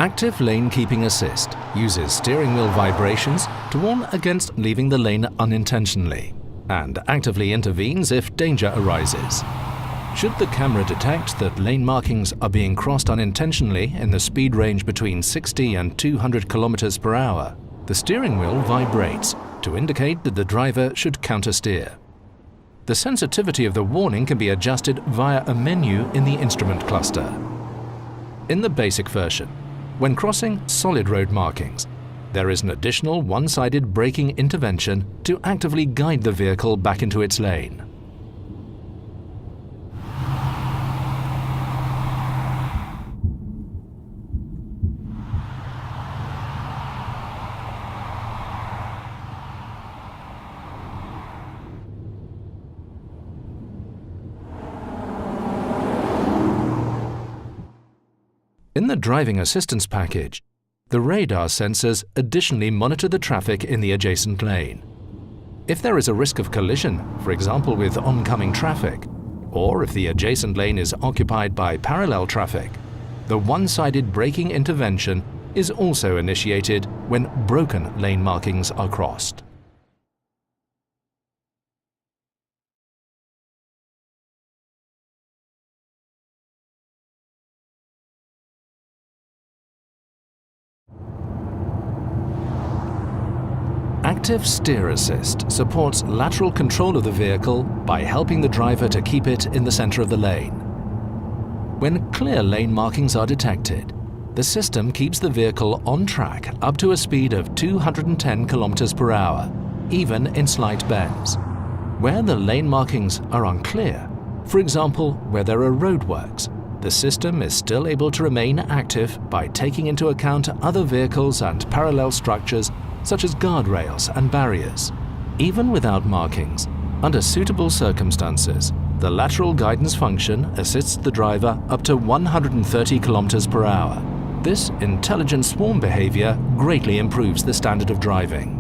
Active Lane Keeping Assist uses steering wheel vibrations to warn against leaving the lane unintentionally and actively intervenes if danger arises. Should the camera detect that lane markings are being crossed unintentionally in the speed range between 60 and 200 km per hour, the steering wheel vibrates to indicate that the driver should countersteer. The sensitivity of the warning can be adjusted via a menu in the instrument cluster. In the basic version, when crossing solid road markings, there is an additional one-sided braking intervention to actively guide the vehicle back into its lane. In the driving assistance package, the radar sensors additionally monitor the traffic in the adjacent lane. If there is a risk of collision, for example with oncoming traffic, or if the adjacent lane is occupied by parallel traffic, the one-sided braking intervention is also initiated when broken lane markings are crossed. Active Steer Assist supports lateral control of the vehicle by helping the driver to keep it in the center of the lane. When clear lane markings are detected, the system keeps the vehicle on track up to a speed of 210 km per hour, even in slight bends. Where the lane markings are unclear, for example where there are roadworks, the system is still able to remain active by taking into account other vehicles and parallel structures such as guardrails and barriers. Even without markings, under suitable circumstances, the lateral guidance function assists the driver up to 130 km per hour. This intelligent swarm behavior greatly improves the standard of driving.